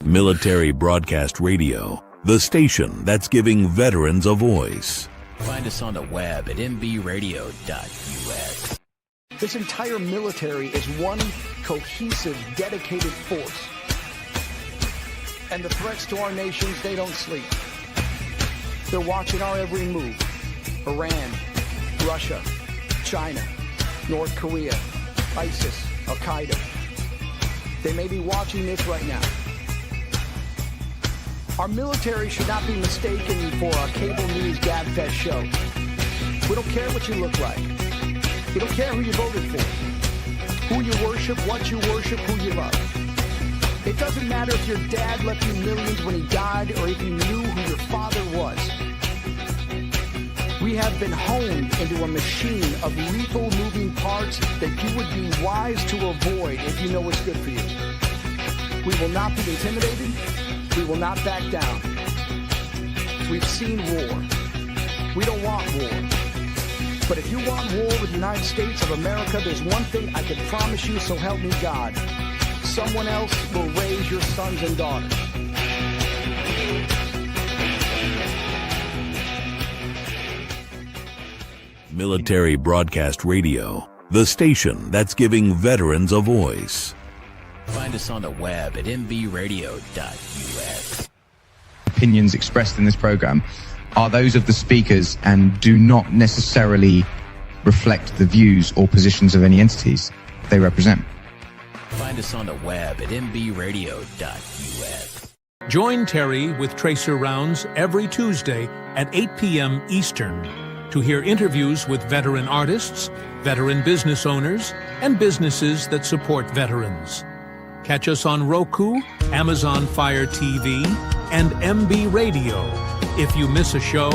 Military Broadcast Radio, the station that's giving veterans a voice. Find us on the web at mbradio.us. This entire military is one cohesive, dedicated force. And the threats to our nations, they don't sleep. They're watching our every move. Iran, Russia, China, North Korea, ISIS, Al-Qaeda. They may be watching this right now. Our military should not be mistaken for a cable news gabfest show. We don't care what you look like. We don't care who you voted for, who you worship, what you worship, who you love. It doesn't matter if your dad left you millions when he died or if you knew who your father was. We have been honed into a machine of lethal moving parts that you would be wise to avoid if you know what's good for you. We will not be intimidated. We will not back down. We've seen war. We don't want war. But if you want war with the United States of America, there's one thing I can promise you, so help me God. Someone else will raise your sons and daughters. Military Broadcast Radio, the station that's giving veterans a voice. Find us on the web at mbradio.us. Opinions expressed in this program are those of the speakers and do not necessarily reflect the views or positions of any entities they represent. Find us on the web at mbradio.us. Join Terry with Tracer Rounds every Tuesday at 8 p.m. Eastern to hear interviews with veteran artists, veteran business owners, and businesses that support veterans. Catch us on Roku, Amazon Fire TV, and MB Radio. If you miss a show,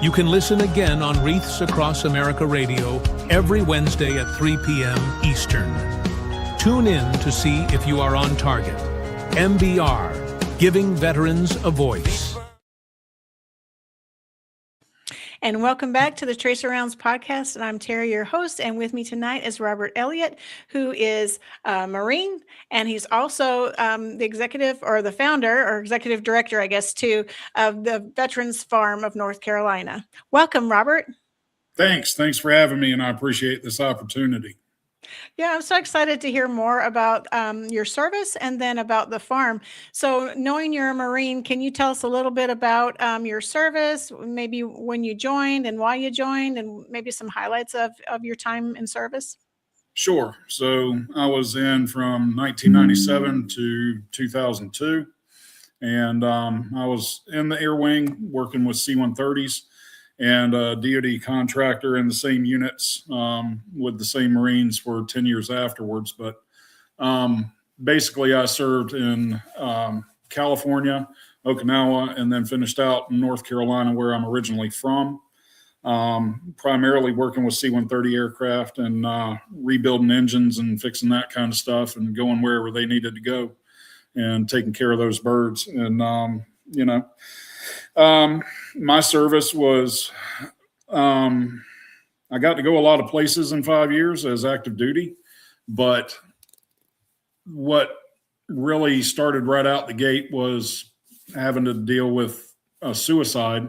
you can listen again on Wreaths Across America Radio every Wednesday at 3 p.m. Eastern. Tune in to see if you are on target. MBR, giving veterans a voice. And welcome back to the Tracer Rounds podcast. And I'm Terry, your host. And with me tonight is Robert Elliott, who is a Marine. And he's also the executive or the founder or executive director, I guess, too, of the Veterans Farm of North Carolina. Welcome, Robert. Thanks for having me. And I appreciate this opportunity. Yeah, I'm so excited to hear more about your service and then about the farm. So knowing you're a Marine, can you tell us a little bit about your service, maybe when you joined and why you joined, and maybe some highlights of your time in service? Sure. So I was in from 1997 to 2002, and I was in the air wing working with C-130s. And a DoD contractor in the same units with the same Marines for 10 years afterwards. But basically, I served in California, Okinawa, and then finished out in North Carolina, where I'm originally from, primarily working with C-130 aircraft and rebuilding engines and fixing that kind of stuff and going wherever they needed to go and taking care of those birds. And, my service was, I got to go a lot of places in 5 years as active duty, but what really started right out the gate was having to deal with a suicide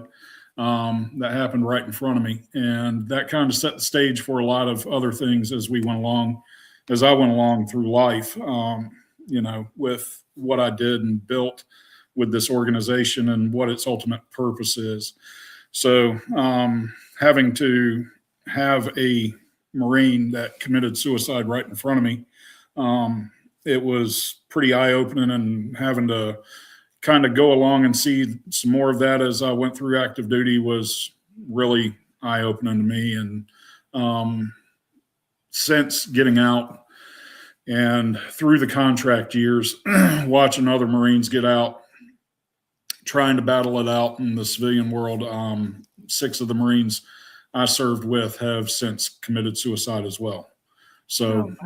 that happened right in front of me. And that kind of set the stage for a lot of other things as I went along through life, with what I did and built with this organization and what its ultimate purpose is. So having to have a Marine that committed suicide right in front of me, it was pretty eye-opening, and having to kind of go along and see some more of that as I went through active duty was really eye-opening to me. And since getting out and through the contract years, watching other Marines get out, trying to battle it out in the civilian world. 6 of the Marines I served with have since committed suicide as well. So,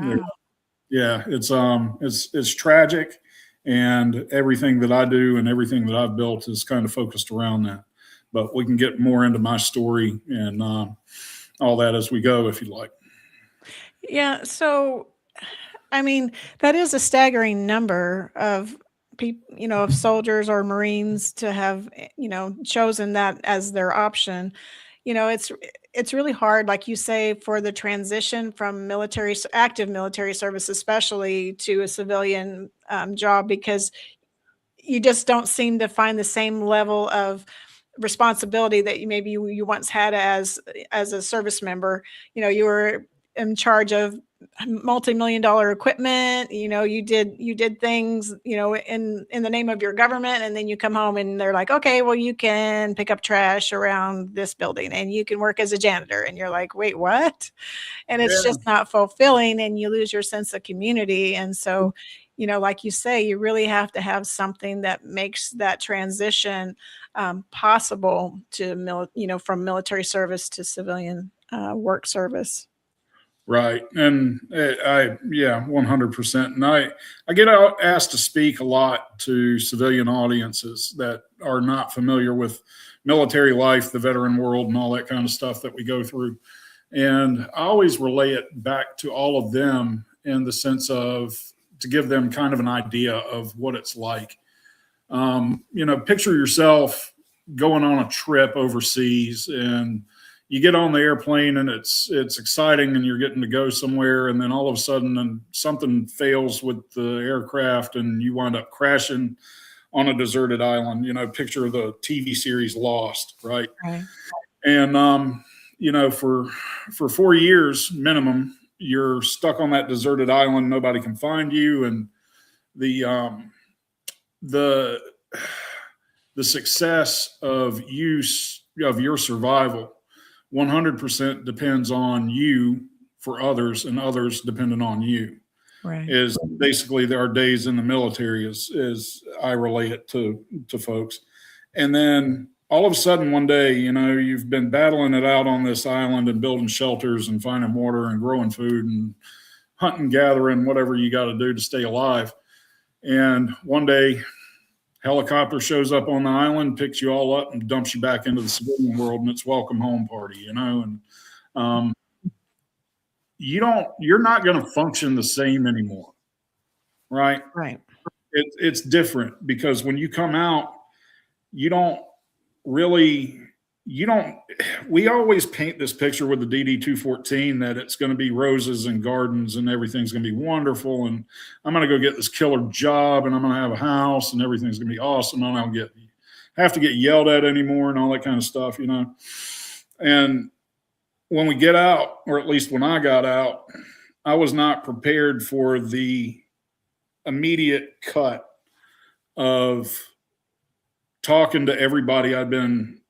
it's tragic, and everything that I do and everything that I've built is kind of focused around that. But we can get more into my story and all that as we go, if you'd like. Yeah. So, I mean, that is a staggering number of people, of soldiers or Marines to have, chosen that as their option. It's really hard, like you say, for the transition from active military service, especially to a civilian job, because you just don't seem to find the same level of responsibility that you once had as a service member. You were in charge of multi-million-dollar equipment. You did things, in the name of your government, and then you come home and they're like, okay, well, you can pick up trash around this building and you can work as a janitor, and you're like, wait, what? And it's just not fulfilling, and you lose your sense of community. And so, like you say, you really have to have something that makes that transition possible to from military service to civilian work service. Right. And yeah, 100%. And I get asked to speak a lot to civilian audiences that are not familiar with military life, the veteran world, and all that kind of stuff that we go through. And I always relay it back to all of them in the sense of to give them kind of an idea of what it's like. Picture yourself going on a trip overseas, and you get on the airplane and it's exciting and you're getting to go somewhere, and then all of a sudden something fails with the aircraft and you wind up crashing on a deserted island. Picture the TV series Lost, right? Right. And for 4 years minimum, you're stuck on that deserted island. Nobody can find you, and the success of your survival 100% depends on you for others, and others dependent on you. Right. Is basically there are days in the military as I relate it to folks. And then all of a sudden one day, you've been battling it out on this island and building shelters and finding water and growing food and hunting, gathering, whatever you got to do to stay alive. And one day, helicopter shows up on the island, picks you all up, and dumps you back into the civilian world, and it's welcome home party, and you're not going to function the same anymore, right? Right. It's different because when you come out, we always paint this picture with the DD-214 that it's going to be roses and gardens and everything's going to be wonderful, and I'm going to go get this killer job and I'm going to have a house and everything's going to be awesome. I don't have to get yelled at anymore and all that kind of stuff, And when we get out, or at least when I got out, I was not prepared for the immediate cut of talking to everybody I'd been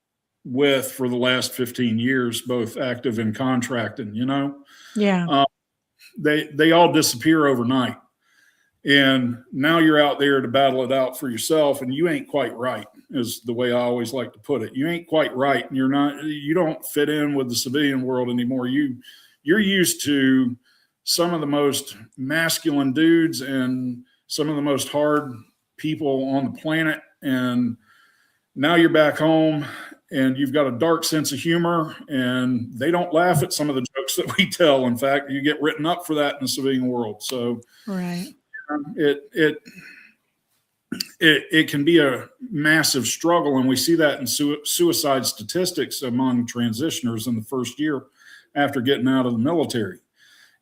with for the last 15 years, both active and contracting, Yeah. They all disappear overnight. And now you're out there to battle it out for yourself, and you ain't quite right, is the way I always like to put it. You ain't quite right, and you don't fit in with the civilian world anymore. You're used to some of the most masculine dudes and some of the most hard people on the planet, and now you're back home and you've got a dark sense of humor, and they don't laugh at some of the jokes that we tell. In fact, you get written up for that in the civilian world. So right. It can be a massive struggle, and we see that in suicide statistics among transitioners in the first year after getting out of the military.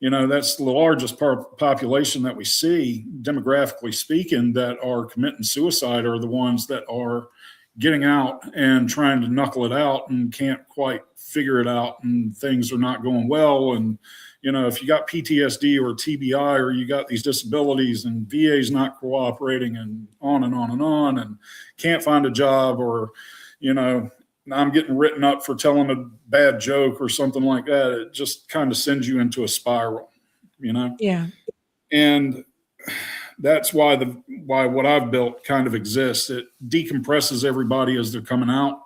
That's the largest population that we see, demographically speaking, that are committing suicide are the ones that are getting out and trying to knuckle it out and can't quite figure it out, and things are not going well. And, if you got PTSD or TBI, or you got these disabilities and VA's not cooperating, and on and on and on, and can't find a job, or, I'm getting written up for telling a bad joke or something like that, it just kind of sends you into a spiral, Yeah. And that's why what I've built kind of exists. It decompresses everybody as they're coming out,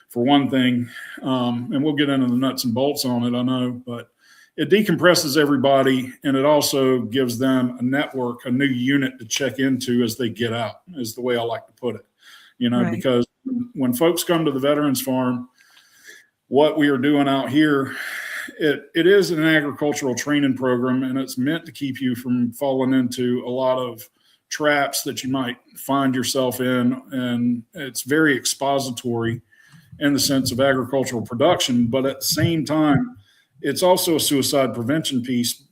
for one thing. And we'll get into the nuts and bolts on it, I know, but it decompresses everybody, and it also gives them a network, a new unit to check into as they get out, is the way I like to put it. Right. Because when folks come to the Veterans Farm, what we are doing out here, it is an agricultural training program, and it's meant to keep you from falling into a lot of traps that you might find yourself in. And it's very expository in the sense of agricultural production, but at the same time, it's also a suicide prevention piece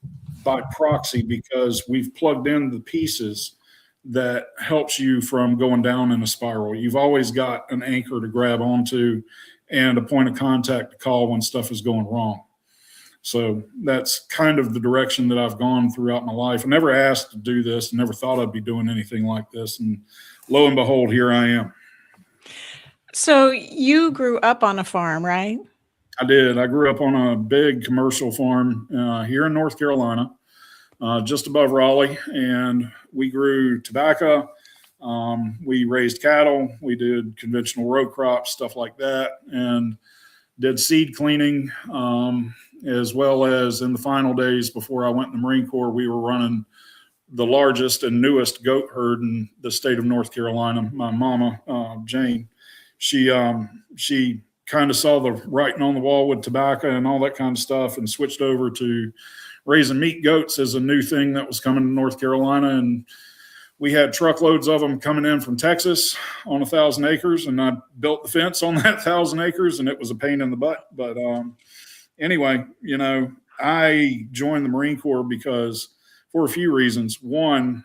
by proxy, because we've plugged in the pieces that helps you from going down in a spiral. You've always got an anchor to grab onto and a point of contact to call when stuff is going wrong. So that's kind of the direction that I've gone throughout my life. I never asked to do this, never thought I'd be doing anything like this. And lo and behold, here I am. So you grew up on a farm, right? I did. I grew up on a big commercial farm here in North Carolina, just above Raleigh, and we grew tobacco. We raised cattle. We did conventional row crops, stuff like that, and did seed cleaning, as well as in the final days before I went in the Marine Corps, we were running the largest and newest goat herd in the state of North Carolina. My mama, Jane, she kind of saw the writing on the wall with tobacco and all that kind of stuff, and switched over to raising meat goats as a new thing that was coming to North Carolina. And we had truckloads of them coming in from Texas on 1,000 acres. And I built the fence on that 1,000 acres, and it was a pain in the butt. But anyway, I joined the Marine Corps because for a few reasons. One,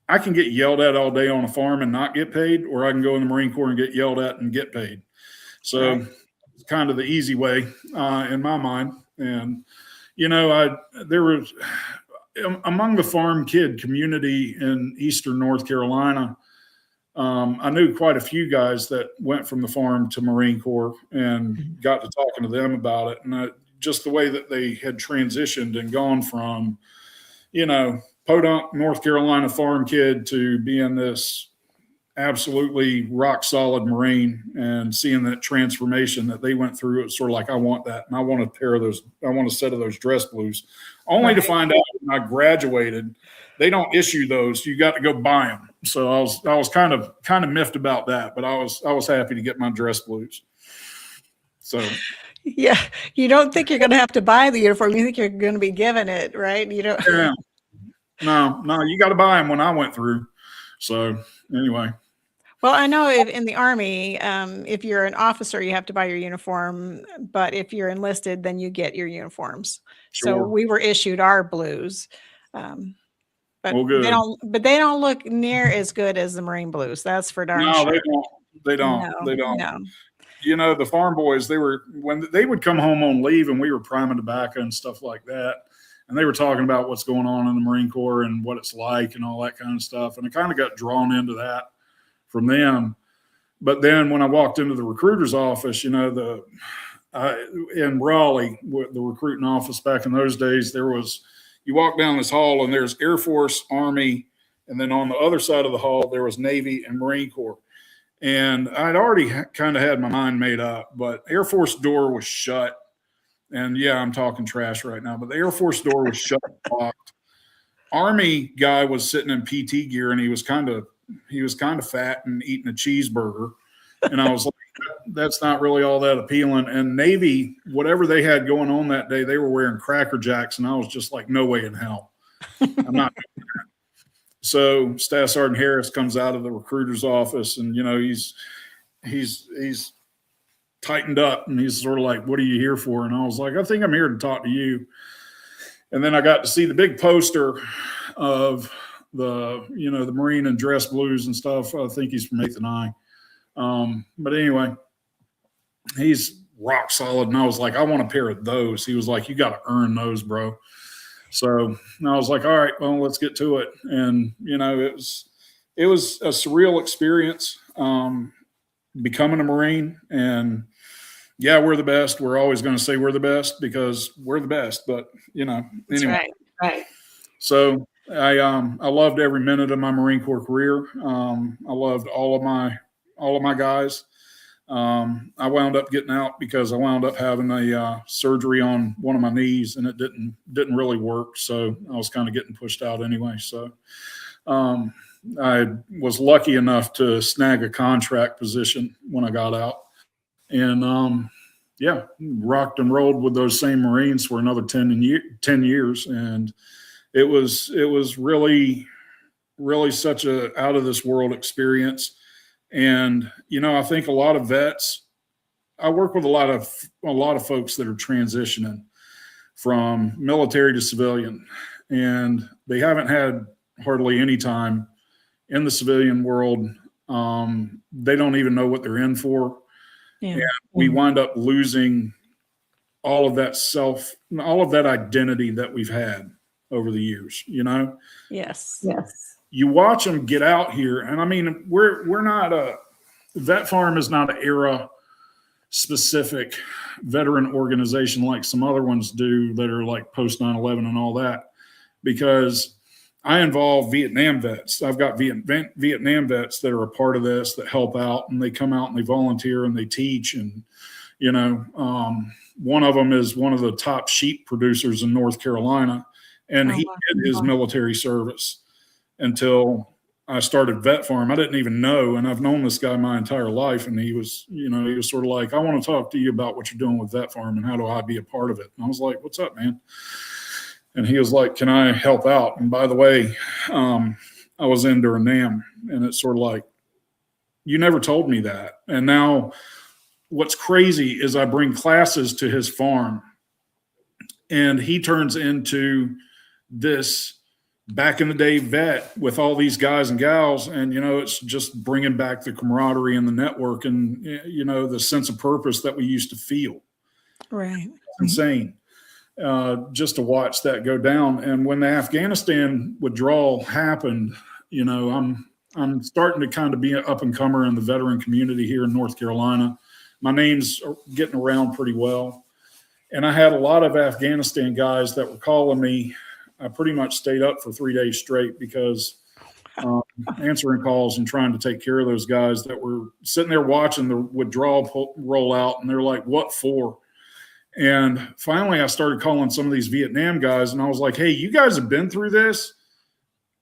I can get yelled at all day on a farm and not get paid, or I can go in the Marine Corps and get yelled at and get paid. So it's kind of the easy way in my mind. And, there was among the farm kid community in Eastern North Carolina, I knew quite a few guys that went from the farm to Marine Corps and got to talking to them about it. And just the way that they had transitioned and gone from, podunk North Carolina farm kid to being this absolutely rock solid Marine, and seeing that transformation that they went through. It was sort of like, I want that. And I want a pair of those. I want a set of those dress blues, only to find out when I graduated, they don't issue those. You got to go buy them. So I was kind of miffed about that, but I was happy to get my dress blues. So. Yeah. You don't think you're going to have to buy the uniform. You think you're going to be given it, right? You don't. Yeah. No, you got to buy them when I went through. So anyway. Well, I know in the Army, if you're an officer, you have to buy your uniform. But if you're enlisted, then you get your uniforms. Sure. So we were issued our blues. But good. they don't look near as good as the Marine blues. That's for darn sure. No, they don't. No. The farm boys, when they would come home on leave, and we were priming tobacco and stuff like that. And they were talking about what's going on in the Marine Corps and what it's like and all that kind of stuff. And I kind of got drawn into that from them. But then when I walked into the recruiter's office, in Raleigh, the recruiting office back in those days, you walk down this hall and there's Air Force, Army, and then on the other side of the hall, there was Navy and Marine Corps. And I'd already kind of had my mind made up, but Air Force door was shut. And yeah, I'm talking trash right now, but the Air Force door was shut and locked. Army guy was sitting in PT gear, and he was kind of fat and eating a cheeseburger. And I was like, that's not really all that appealing. And Navy, whatever they had going on that day, they were wearing Cracker Jacks. And I was just like, no way in hell. I'm not doing that. So Staff Sergeant Harris comes out of the recruiter's office, and, he's tightened up, and he's sort of like, what are you here for? And I was like, I think I'm here to talk to you. And then I got to see the big poster of the Marine and dress blues and stuff. I think he's from 8th and I. But anyway, he's rock solid. And I was like, I want a pair of those. He was like, you got to earn those, bro. So I was like, all right, well, let's get to it. And, it was a surreal experience, becoming a Marine. And yeah, we're the best. We're always going to say we're the best because we're the best. But anyway. That's right. So I loved every minute of my Marine Corps career. I loved all of my guys. I wound up getting out because I wound up having a surgery on one of my knees, and it didn't really work. So I was kind of getting pushed out anyway. So I was lucky enough to snag a contract position when I got out. And rocked and rolled with those same Marines for another 10 years. And it was really really such a out of this world experience. And, I think a lot of vets, I work with a lot of folks that are transitioning from military to civilian, and they haven't had hardly any time in the civilian world. They don't even know what they're in for. Yeah. And we wind up losing all of that identity that we've had over the years, Yes. You watch them get out here. And I mean, we're not Vet Farm is not an era specific veteran organization like some other ones do that are like post 9/11 and all that, because I involve Vietnam vets. I've got Vietnam vets that are a part of this, that help out, and they come out and they volunteer and they teach. And, one of them is one of the top sheep producers in North Carolina, and he did his military service until I started Vet Farm. I didn't even know, and I've known this guy my entire life, and he was sort of like, I want to talk to you about what you're doing with Vet Farm and how do I be a part of it. And I was like, what's up, man? And he was like, can I help out? And by the way, I was in during NAM, and it's sort of like, you never told me that. And now what's crazy is I bring classes to his farm, and he turns into this back in the day vet with all these guys and gals. And, it's just bringing back the camaraderie and the network and, the sense of purpose that we used to feel. Right. It's insane. Just to watch that go down. And when the Afghanistan withdrawal happened, I'm starting to kind of be an up and comer in the veteran community here in North Carolina. My name's getting around pretty well. And I had a lot of Afghanistan guys that were calling me. I pretty much stayed up for 3 days straight because answering calls and trying to take care of those guys that were sitting there watching the withdrawal roll out. And they're like, what for? And finally, I started calling some of these Vietnam guys, and I was like, hey, you guys have been through this.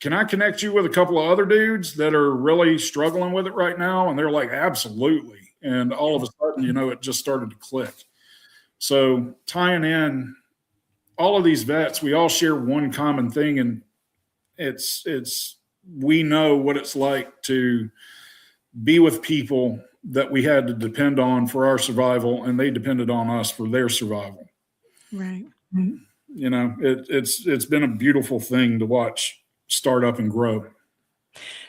Can I connect you with a couple of other dudes that are really struggling with it right now? And they're like, absolutely. And all of a sudden, it just started to click. So tying in all of these vets, we all share one common thing, and it's we know what it's like to be with people that we had to depend on for our survival, and they depended on us for their survival. Right. It's been a beautiful thing to watch start up and grow.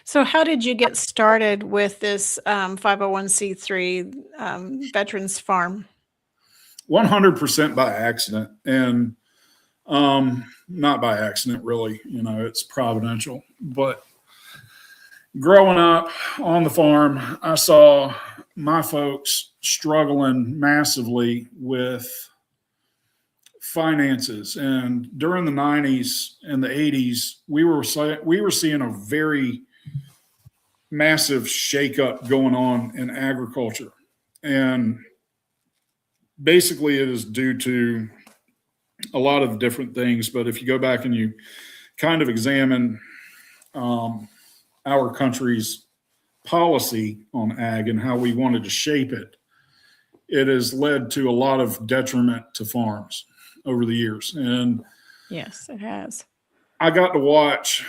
So how did you get started with this 501c3 Veterans Farm? 100% by accident, and not by accident, really. It's providential. But growing up on the farm, I saw my folks struggling massively with finances. And during the 90s and the 80s, we were seeing a very massive shakeup going on in agriculture. And basically it is due to a lot of different things. But if you go back and you kind of examine our country's policy on ag and how we wanted to shape it, it has led to a lot of detriment to farms over the years. And yes, it has. I got to watch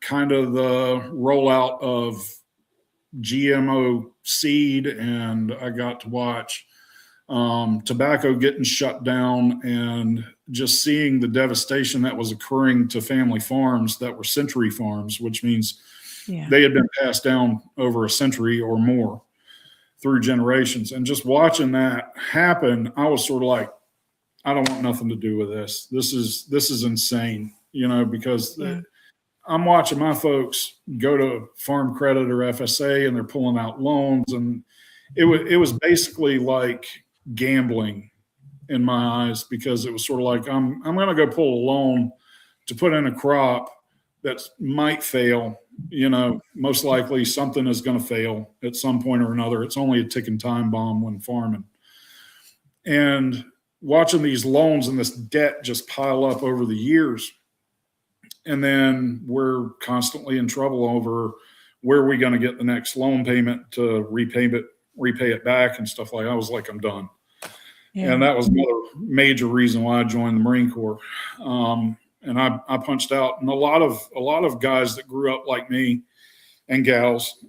kind of the rollout of GMO seed, and I got to watch tobacco getting shut down, and just seeing the devastation that was occurring to family farms that were century farms, which means they had been passed down over a century or more through generations. And just watching that happen, I was sort of like, I don't want nothing to do with this. This is insane, because I'm watching my folks go to Farm Credit or FSA, and they're pulling out loans, and it was basically like gambling in my eyes, because it was sort of like, I'm going to go pull a loan to put in a crop that might fail. Most likely something is going to fail at some point or another. It's only a ticking time bomb when farming. And watching these loans and this debt just pile up over the years. And then we're constantly in trouble over where are we going to get the next loan payment to repay it back and stuff like that. I was like, I'm done. Yeah. And that was another major reason why I joined the Marine Corps. and I punched out. And a lot of guys that grew up like me and gals,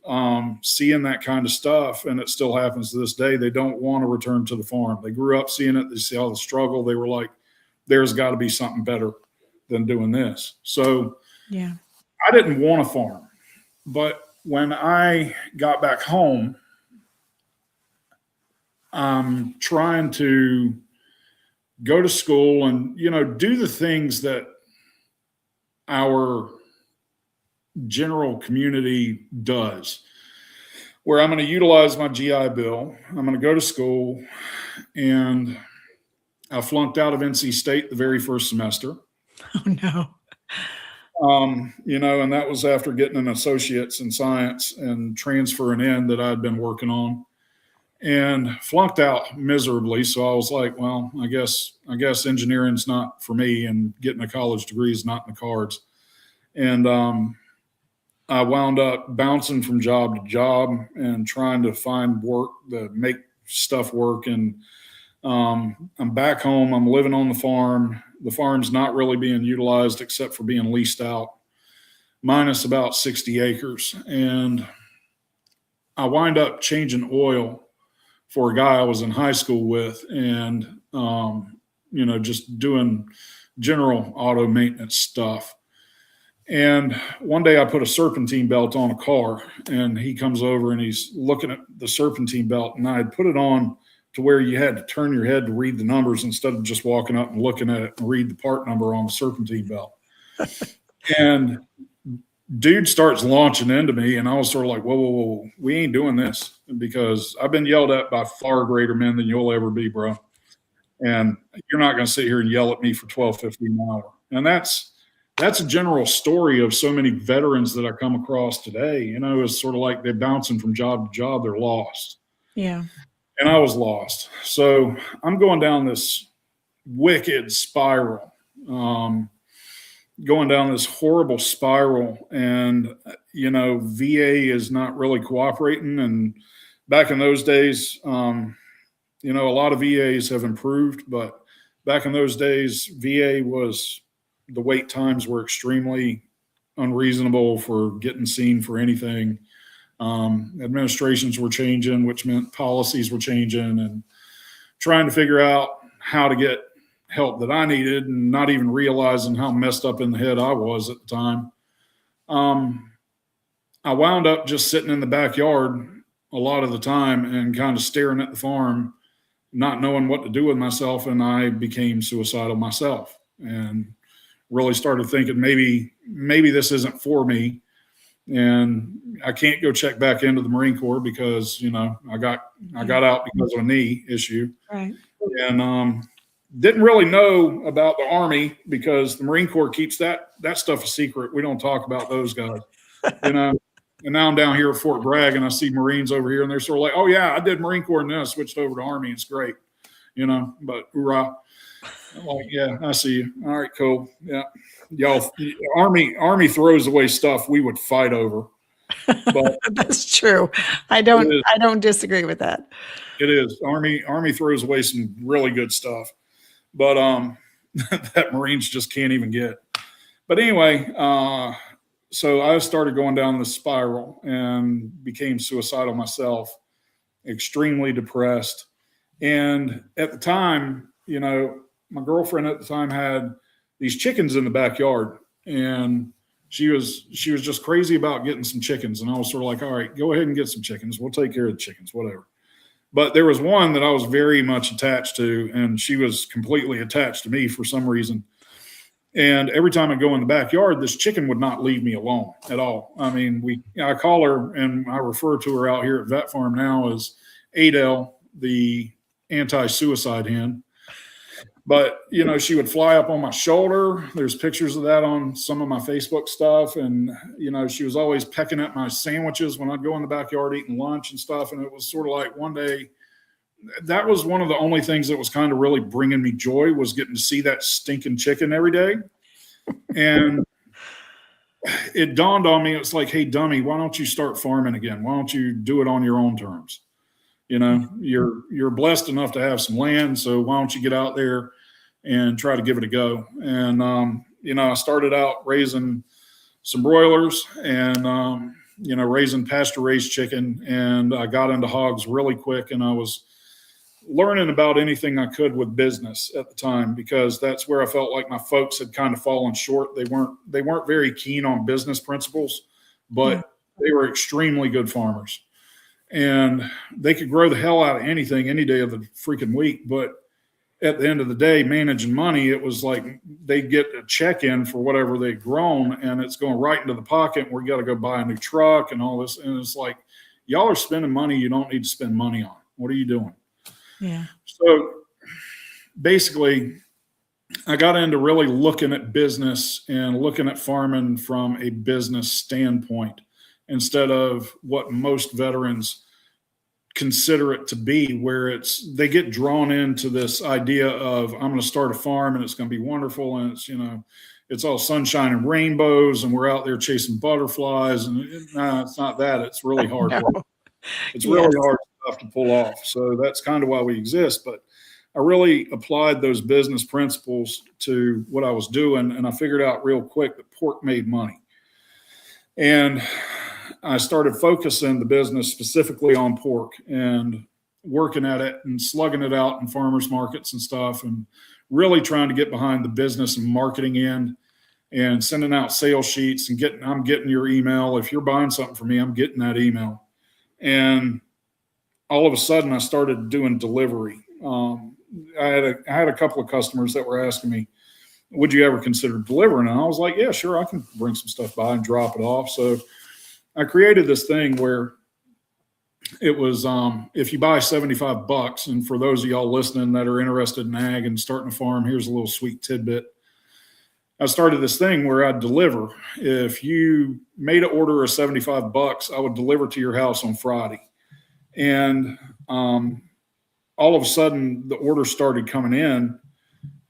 seeing that kind of stuff, and it still happens to this day, they don't want to return to the farm. They grew up seeing it. They see all the struggle. They were like, there's got to be something better than doing this. So Yeah. I didn't want to farm. But when I got back home, I'm trying to go to school and, do the things that our general community does, where I'm going to utilize my GI Bill. I'm going to go to school, and I flunked out of NC State the very first semester. Oh, no. And that was after getting an associate's in science and transferring in that I'd been working on, and flunked out miserably. So I was like, well, I guess engineering's not for me, and getting a college degree is not in the cards. And I wound up bouncing from job to job and trying to find work to make stuff work. And I'm back home. I'm living on the farm. The farm's not really being utilized except for being leased out, minus about 60 acres. And I wind up changing oil for a guy I was in high school with, and, just doing general auto maintenance stuff. And one day I put a serpentine belt on a car, and he comes over and he's looking at the serpentine belt, and I had put it on to where you had to turn your head to read the numbers instead of just walking up and looking at it and read the part number on the serpentine belt. And dude starts launching into me, and I was sort of like, whoa, we ain't doing this, because I've been yelled at by far greater men than you'll ever be, bro. And you're not going to sit here and yell at me for 12, 15 an hour. And that's a general story of so many veterans that I come across today. It's sort of like they're bouncing from job to job. They're lost. Yeah. And I was lost. So I'm going down this wicked spiral, going down this horrible spiral. And, VA is not really cooperating. And back in those days, a lot of VAs have improved, but back in those days, VA was, the wait times were extremely unreasonable for getting seen for anything. Administrations were changing, which meant policies were changing, and trying to figure out how to get help that I needed, and not even realizing how messed up in the head I was at the time. I wound up just sitting in the backyard a lot of the time and kind of staring at the farm, not knowing what to do with myself. And I became suicidal myself, and really started thinking maybe this isn't for me, and I can't go check back into the Marine Corps because I got out because of a knee issue, Right. and didn't really know about the Army because the Marine Corps keeps that stuff a secret. We don't talk about those guys, And now I'm down here at Fort Bragg, and I see Marines over here, and they're sort of like, oh yeah, I did Marine Corps, and then I switched over to Army. It's great, but hoorah. I'm like, yeah, I see you. All right, cool. Yeah. Y'all, Army throws away stuff we would fight over. But That's true. I don't disagree with that. it is. Army throws away some really good stuff. But that Marines just can't even get. But anyway, so I started going down this spiral and became suicidal myself, extremely depressed. And at the time, my girlfriend at the time had these chickens in the backyard, and she was just crazy about getting some chickens. And I was sort of like, all right, go ahead and get some chickens. We'll take care of the chickens, whatever. But there was one that I was very much attached to, and she was completely attached to me for some reason. And every time I go in the backyard, this chicken would not leave me alone at all. I mean, I call her, and I refer to her out here at Vet Farm now as Adele, the anti-suicide hen. But, she would fly up on my shoulder. There's pictures of that on some of my Facebook stuff. And, she was always pecking at my sandwiches when I'd go in the backyard eating lunch and stuff. And it was sort of like one day, that was one of the only things that was kind of really bringing me joy, was getting to see that stinking chicken every day. And it dawned on me, it's like, hey, dummy, why don't you start farming again? Why don't you do it on your own terms? You're blessed enough to have some land, so why don't you get out there and try to give it a go? And I started out raising some broilers and, raising pasture raised chicken, and I got into hogs really quick, and I was learning about anything I could with business at the time, because that's where I felt like my folks had kind of fallen short. They weren't very keen on business principles, but they were extremely good farmers, and they could grow the hell out of anything any day of the freaking week. But at the end of the day, managing money, it was like they'd get a check in for whatever they'd grown, and it's going right into the pocket. We got to go buy a new truck and all this. And it's like, y'all are spending money you don't need to spend money on. What are you doing? Yeah. So basically, I got into really looking at business and looking at farming from a business standpoint instead of what most veterans consider it to be, where they get drawn into this idea of, I'm going to start a farm and it's going to be wonderful, and it's all sunshine and rainbows and we're out there chasing butterflies, and it's not that. It's really hard work. It's really hard stuff to pull off. So that's kind of why we exist. But I really applied those business principles to what I was doing, and I figured out real quick that pork made money. And I started focusing the business specifically on pork and working at it and slugging it out in farmers markets and stuff, and really trying to get behind the business and marketing end and sending out sales sheets and I'm getting your email. If you're buying something from me, I'm getting that email. And all of a sudden I started doing delivery. I had a couple of customers that were asking me, would you ever consider delivering? And I was like, yeah, sure. I can bring some stuff by and drop it off. So I created this thing where it was, if you buy $75, and for those of y'all listening that are interested in ag and starting a farm, here's a little sweet tidbit. I started this thing where I'd deliver. If you made an order of $75, I would deliver to your house on Friday. And all of a sudden the orders started coming in,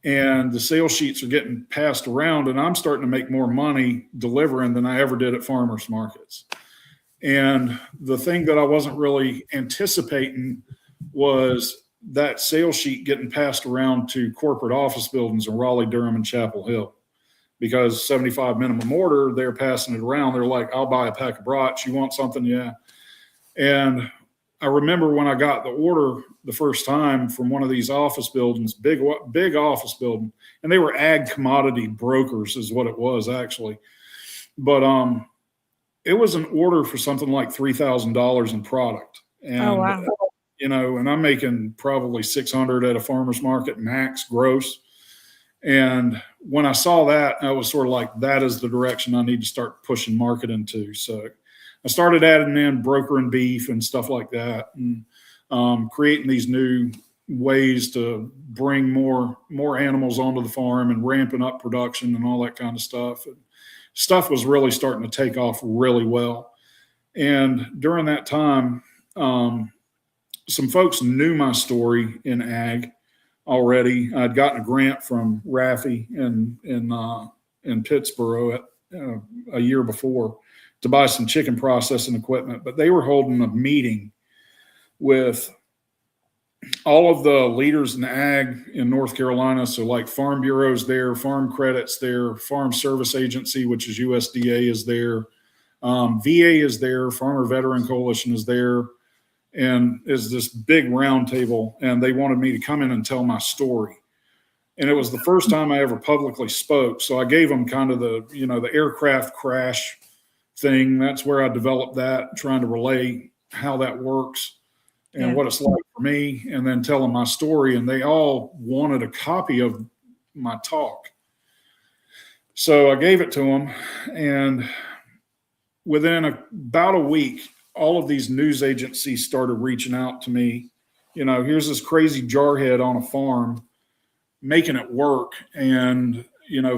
and the sales sheets are getting passed around, and I'm starting to make more money delivering than I ever did at farmers markets. And the thing that I wasn't really anticipating was that sales sheet getting passed around to corporate office buildings in Raleigh, Durham, and Chapel Hill. Because 75 minimum order, they're passing it around. They're like, I'll buy a pack of brats. You want something? Yeah. And I remember when I got the order the first time from one of these office buildings, big office building, and they were ag commodity brokers is what it was actually. But it was an order for something like $3,000 in product. And, oh, wow. And I'm making probably 600 at a farmer's market max gross. And when I saw that, I was sort of like, that is the direction I need to start pushing marketing to. So I started adding in brokering beef and stuff like that, and creating these new ways to bring more animals onto the farm and ramping up production and all that kind of stuff. And stuff was really starting to take off really well. And during that time, some folks knew my story in ag already. I'd gotten a grant from Raffy in Pittsburgh a year before to buy some chicken processing equipment, but they were holding a meeting with all of the leaders in ag in North Carolina. So like Farm Bureau's there, Farm Credit's there, Farm Service Agency, which is USDA, is there. VA is there, Farmer Veteran Coalition is there, and is this big round table, and they wanted me to come in and tell my story. And it was the first time I ever publicly spoke. So I gave them kind of the aircraft crash thing. That's where I developed that, trying to relay how that works and what it's like for me, and then telling my story. And they all wanted a copy of my talk. So I gave it to them, and within about a week, all of these news agencies started reaching out to me. Here's this crazy jarhead on a farm making it work, and,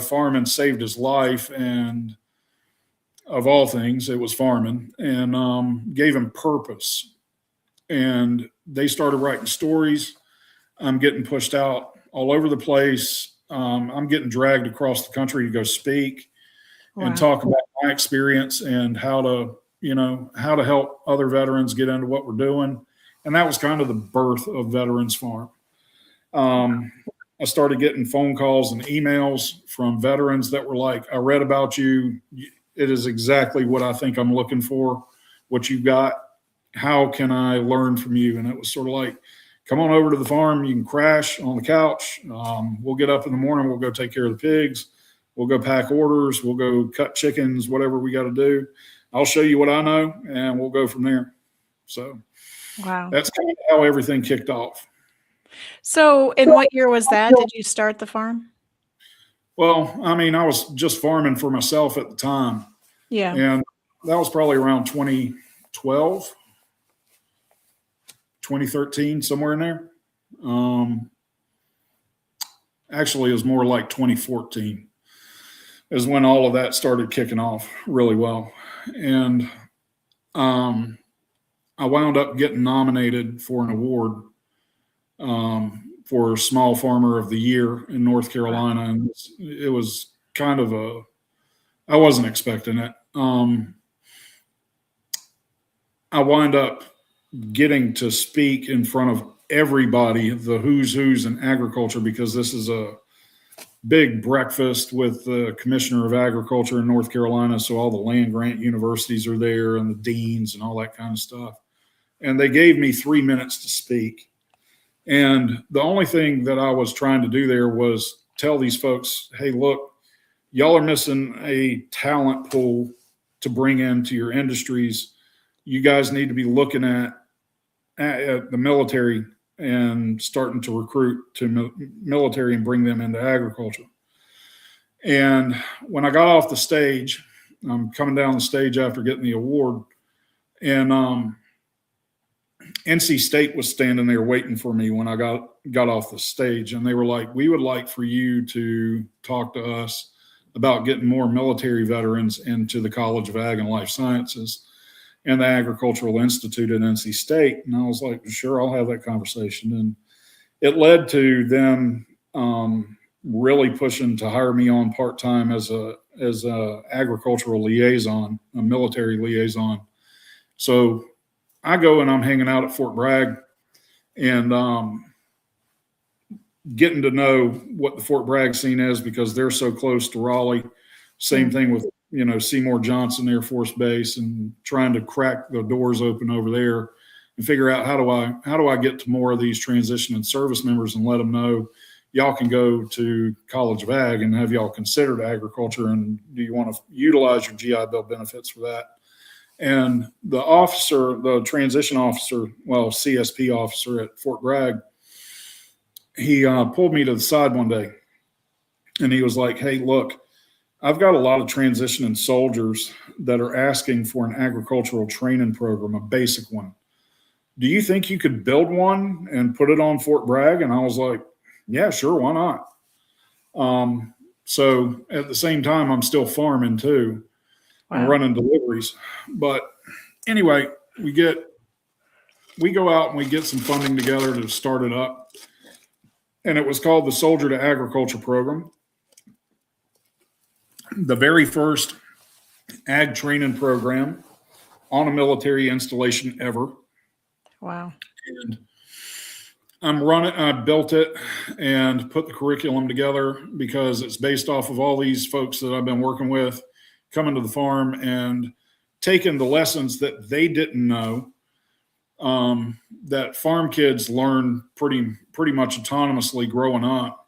farming saved his life. And of all things, it was farming, and gave him purpose. And they started writing stories. I'm getting pushed out all over the place. I'm getting dragged across the country to go speak and talk about my experience and how to help other veterans get into what we're doing. And that was kind of the birth of Veterans Farm. I started getting phone calls and emails from veterans that were like, I read about you. It is exactly what I think I'm looking for, what you've got. How can I learn from you? And it was sort of like, come on over to the farm. You can crash on the couch. We'll get up in the morning. We'll go take care of the pigs. We'll go pack orders. We'll go cut chickens, whatever we got to do. I'll show you what I know, and we'll go from there. So Wow. that's kind of how everything kicked off. So in what year was that? Did you start the farm? Well, I mean, I was just farming for myself at the time. Yeah. And that was probably around 2012, 2013, somewhere in there. Actually, it was more like 2014 is when all of that started kicking off really well. And I wound up getting nominated for an award for Small Farmer of the Year in North Carolina. And it was kind of I wasn't expecting it. I wind up getting to speak in front of everybody, the who's in agriculture, because this is a big breakfast with the Commissioner of Agriculture in North Carolina. So all the land grant universities are there and the deans and all that kind of stuff. And they gave me 3 minutes to speak. And the only thing that I was trying to do there was tell these folks, hey, look, y'all are missing a talent pool to bring into your industries. You guys need to be looking at the military and starting to recruit to military and bring them into agriculture. And when I got off the stage, I'm coming down the stage after getting the award, and NC State was standing there waiting for me when I got off the stage. And they were like, we would like for you to talk to us about getting more military veterans into the College of Ag and Life Sciences and the Agricultural Institute at NC State. And I was like, sure, I'll have that conversation. And it led to them really pushing to hire me on part-time as a agricultural liaison, a military liaison. So I go and I'm hanging out at Fort Bragg and getting to know what the Fort Bragg scene is because they're so close to Raleigh. Same thing with, Seymour Johnson Air Force Base, and trying to crack the doors open over there and figure out how do I get to more of these transition and service members and let them know y'all can go to College of Ag and have y'all considered agriculture, and do you want to utilize your GI Bill benefits for that? And the transition officer, CSP officer at Fort Bragg, he pulled me to the side one day and he was like, hey, look, I've got a lot of transitioning soldiers that are asking for an agricultural training program, a basic one. Do you think you could build one and put it on Fort Bragg? And I was like, yeah, sure. Why not? So at the same time, I'm still farming too. Wow. I'm running deliveries. But anyway, we go out and we get some funding together to start it up. And it was called the Soldier to Agriculture Program. The very first ag training program on a military installation ever. Wow. And I built it and put the curriculum together because it's based off of all these folks that I've been working with coming to the farm and taking the lessons that they didn't know, that farm kids learn pretty much autonomously growing up,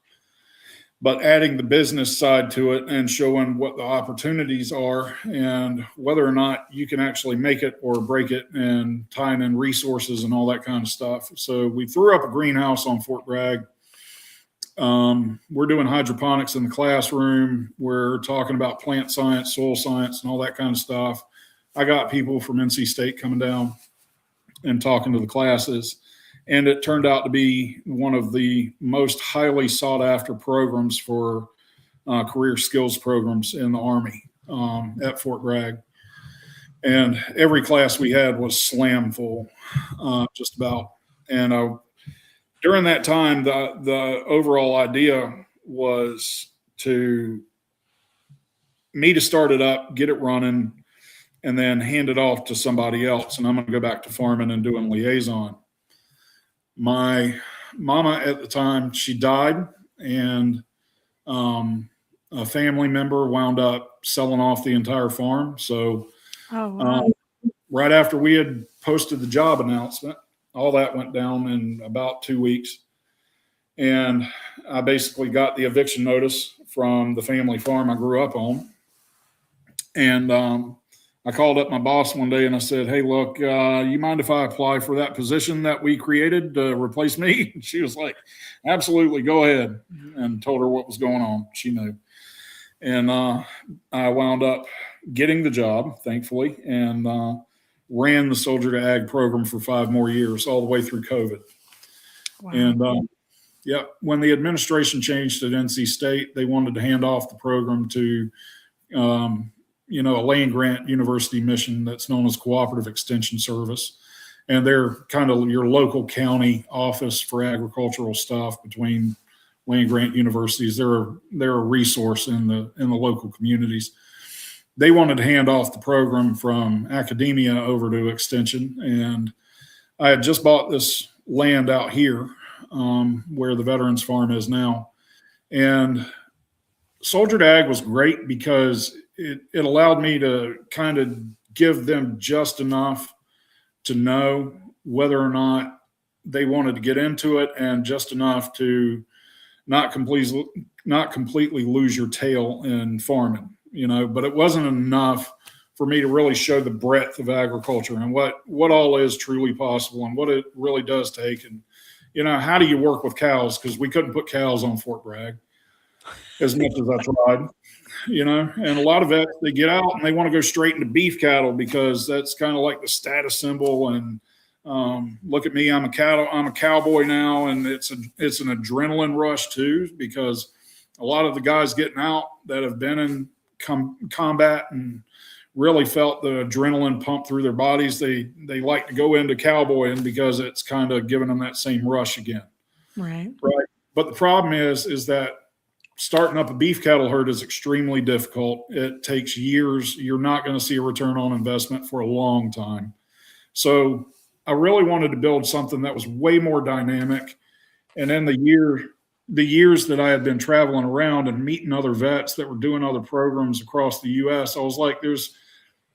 but adding the business side to it and showing what the opportunities are and whether or not you can actually make it or break it, and tying in resources and all that kind of stuff. So we threw up a greenhouse on Fort Bragg. We're doing hydroponics in the classroom. We're talking about plant science, soil science, and all that kind of stuff. I got people from NC State coming down and talking to the classes. And it turned out to be one of the most highly sought after programs for career skills programs in the Army at Fort Bragg. And every class we had was slam full, just about. And during that time, the overall idea was to start it up, get it running, and then hand it off to somebody else. And I'm going to go back to farming and doing liaison. My mama at the time, she died and a family member wound up selling off the entire farm. So right after we had posted the job announcement, all that went down in about 2 weeks. And I basically got the eviction notice from the family farm I grew up on. And I called up my boss one day and I said, "Hey, look, you mind if I apply for that position that we created to replace me?" She was like, "Absolutely, go ahead," and told her what was going on. She knew. And I wound up getting the job, thankfully, and ran the Soldier to Ag program for 5 more years, all the way through COVID. Wow. And when the administration changed at NC State, they wanted to hand off the program to a land grant university mission that's known as Cooperative Extension Service. And they're kind of your local county office for agricultural stuff between land grant universities. They're a resource in the local communities. They wanted to hand off the program from academia over to extension. And I had just bought this land out here where the Veterans Farm is now. And Soldier to Ag was great because it allowed me to kind of give them just enough to know whether or not they wanted to get into it, and just enough to not completely lose your tail in farming, but it wasn't enough for me to really show the breadth of agriculture and what all is truly possible and what it really does take. And, how do you work with cows? Because we couldn't put cows on Fort Bragg as much as I tried. And a lot of vets, they get out and they want to go straight into beef cattle because that's kind of like the status symbol. And look at me, I'm a cowboy now, and it's an adrenaline rush too, because a lot of the guys getting out that have been in combat and really felt the adrenaline pump through their bodies, they like to go into cowboying because it's kind of giving them that same rush again. Right. But the problem is that starting up a beef cattle herd is extremely difficult. It takes years. You're not going to see a return on investment for a long time. So I really wanted to build something that was way more dynamic. And in the years that I had been traveling around and meeting other vets that were doing other programs across the U.S., I was like,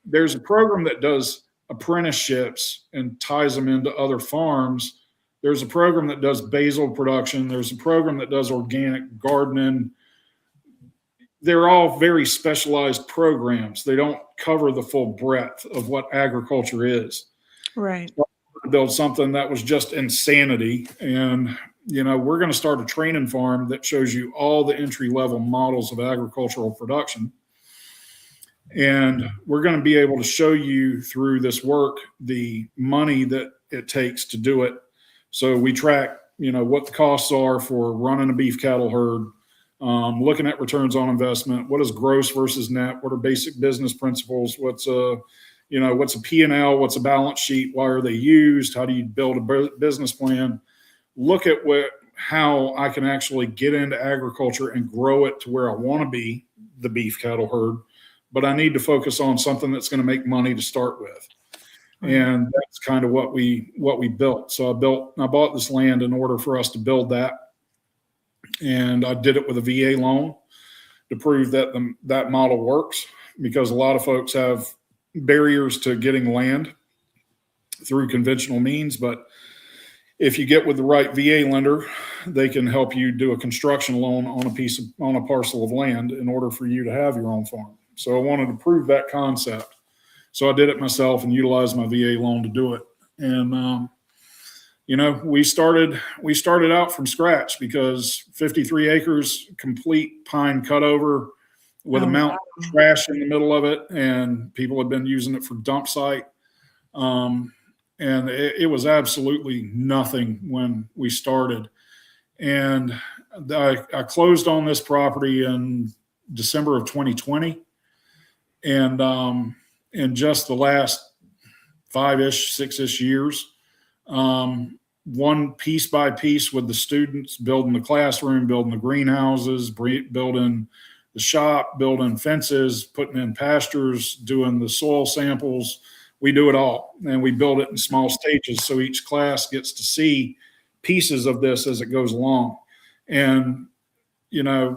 there's a program that does apprenticeships and ties them into other farms. There's a program that does basil production. There's a program that does organic gardening. They're all very specialized programs. They don't cover the full breadth of what agriculture is. Right. So I wanted to build something that was just insanity. And, we're going to start a training farm that shows you all the entry-level models of agricultural production. And we're going to be able to show you through this work the money that it takes to do it. So we track, what the costs are for running a beef cattle herd, looking at returns on investment. What is gross versus net? What are basic business principles? What's a P&L? What's a balance sheet? Why are they used? How do you build a business plan? Look at how I can actually get into agriculture and grow it to where I want to be, the beef cattle herd, but I need to focus on something that's going to make money to start with. And that's kind of what we built. So I bought this land in order for us to build that. And I did it with a VA loan to prove that that model works, because a lot of folks have barriers to getting land through conventional means. But if you get with the right VA lender, they can help you do a construction loan on a parcel of land in order for you to have your own farm. So I wanted to prove that concept. So I did it myself and utilized my VA loan to do it. And, we started out from scratch, because 53 acres, complete pine cutover with a mountain of trash in the middle of it. And people had been using it for dump site. And it was absolutely nothing when we started. And I closed on this property in December of 2020. And in just the last 5-ish, 6-ish years, one piece by piece with the students, building the classroom, building the greenhouses, building the shop, building fences, putting in pastures, doing the soil samples. We do it all, and we build it in small stages, so each class gets to see pieces of this as it goes along. And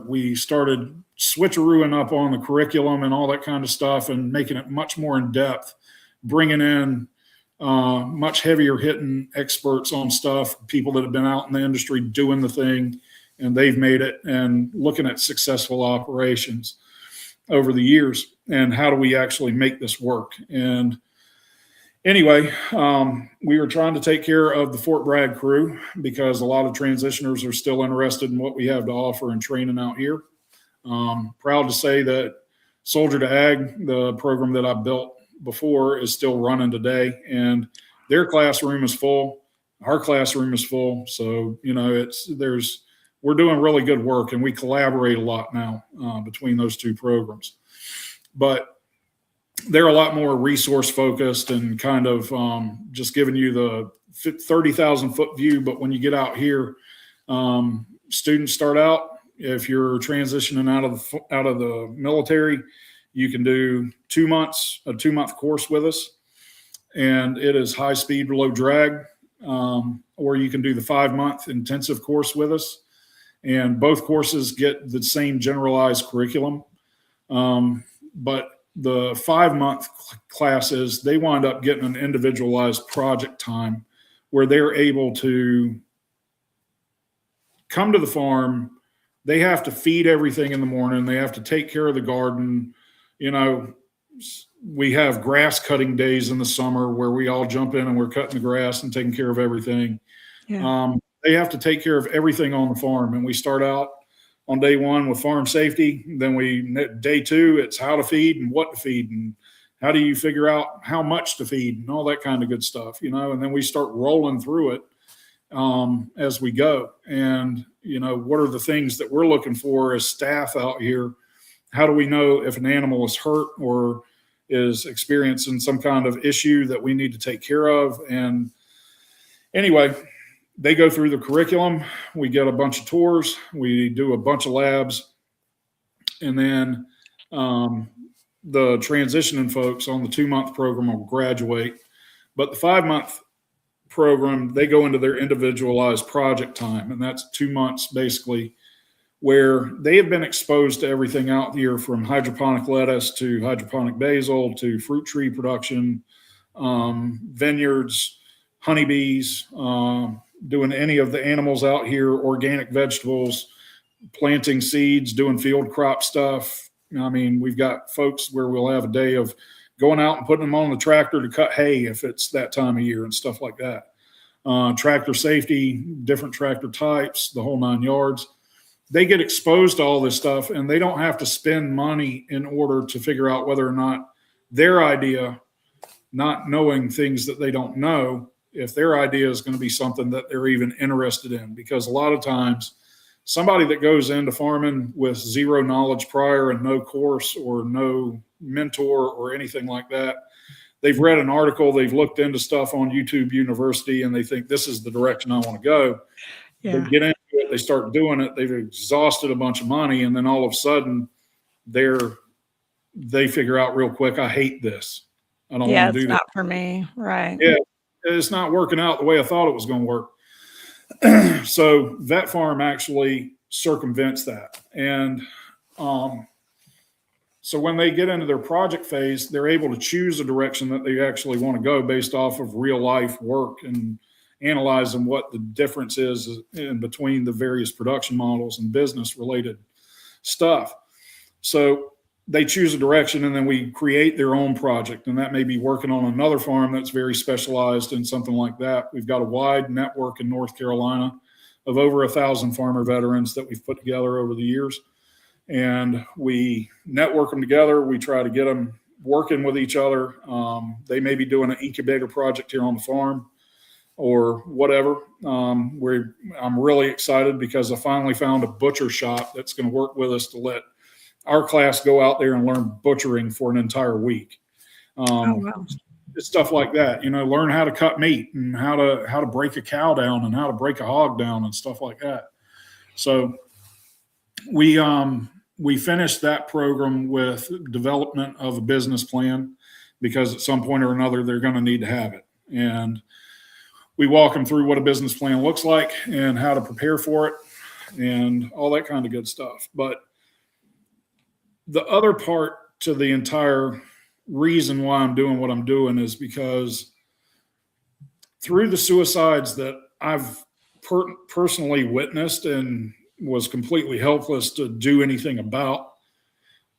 we started switcherooing up on the curriculum and all that kind of stuff and making it much more in depth, bringing in much heavier hitting experts on stuff, people that have been out in the industry doing the thing and they've made it, and looking at successful operations over the years and how do we actually make this work. And anyway, we were trying to take care of the Fort Bragg crew because a lot of transitioners are still interested in what we have to offer in training out here. Proud to say that Soldier to Ag, the program that I built before, is still running today, and their classroom is full. Our classroom is full. So, we're doing really good work, and we collaborate a lot now between those two programs. But they're a lot more resource focused and kind of just giving you the 30,000 foot view. But when you get out here, students start out, if you're transitioning out of the military, you can do 2 months, a 2-month course with us, and it is high speed, low drag. Or you can do the 5-month intensive course with us, and both courses get the same generalized curriculum. But the 5-month classes, they wind up getting an individualized project time where they're able to come to the farm. They have to feed everything in the morning. They have to take care of the garden. We have grass cutting days in the summer where we all jump in and we're cutting the grass and taking care of everything. Yeah. They have to take care of everything on the farm. And we start out on day one with farm safety. Then day two, it's how to feed and what to feed and how do you figure out how much to feed and all that kind of good stuff, and then we start rolling through it as we go. And, what are the things that we're looking for as staff out here? How do we know if an animal is hurt or is experiencing some kind of issue that we need to take care of? And anyway, they go through the curriculum. We get a bunch of tours. We do a bunch of labs. And then the transitioning folks on the 2-month program will graduate. But the 5-month program, they go into their individualized project time. And that's 2 months basically where they have been exposed to everything out here from hydroponic lettuce to hydroponic basil to fruit tree production, vineyards, honeybees, doing any of the animals out here, organic vegetables, planting seeds, doing field crop stuff. We've got folks where we'll have a day of going out and putting them on the tractor to cut hay if it's that time of year and stuff like that. Tractor safety, different tractor types, the whole 9 yards. They get exposed to all this stuff, and they don't have to spend money in order to figure out whether or not their idea, not knowing things that they don't know, if their idea is going to be something that they're even interested in. Because a lot of times somebody that goes into farming with zero knowledge prior and no course or no mentor or anything like that, they've read an article, they've looked into stuff on YouTube University, and they think this is the direction I want to go. Yeah. They get into it, they start doing it, they've exhausted a bunch of money, and then all of a sudden they figure out real quick, I hate this. I don't want to do that. Yeah, it's not for me. Right. Yeah, it's not working out the way I thought it was going to work. So Vet Farm actually circumvents that. And so when they get into their project phase, they're able to choose a direction that they actually want to go based off of real life work and analyzing what the difference is in between the various production models and business related stuff. So they choose a direction, and then we create their own project. And that may be working on another farm that's very specialized in something like that. We've got a wide network in North Carolina of over 1,000 farmer veterans that we've put together over the years. And we network them together. We try to get them working with each other. They may be doing an incubator project here on the farm or whatever. I'm really excited because I finally found a butcher shop that's going to work with us to let our class go out there and learn butchering for an entire week. Wow. Stuff like that, learn how to cut meat and how to break a cow down and how to break a hog down and stuff like that. So we finished that program with development of a business plan because at some point or another, they're going to need to have it. And we walk them through what a business plan looks like and how to prepare for it. and all that kind of good stuff. But the other part to the entire reason why I'm doing what I'm doing is because through the suicides that I've personally witnessed and was completely helpless to do anything about,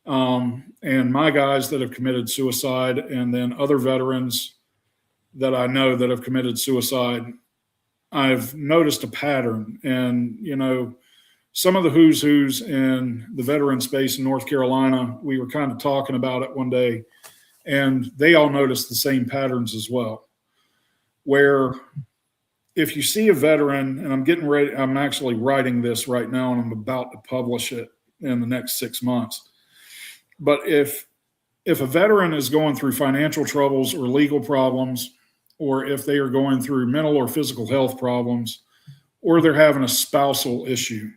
and my guys that have committed suicide, and then other veterans that I know that have committed suicide, I've noticed a pattern. And, some of the who's in the veteran space in North Carolina, we were kind of talking about it one day, and they all noticed the same patterns as well, where if you see a veteran, and I'm actually writing this right now and I'm about to publish it in the next 6 months. But if a veteran is going through financial troubles or legal problems, or if they are going through mental or physical health problems, or they're having a spousal issue,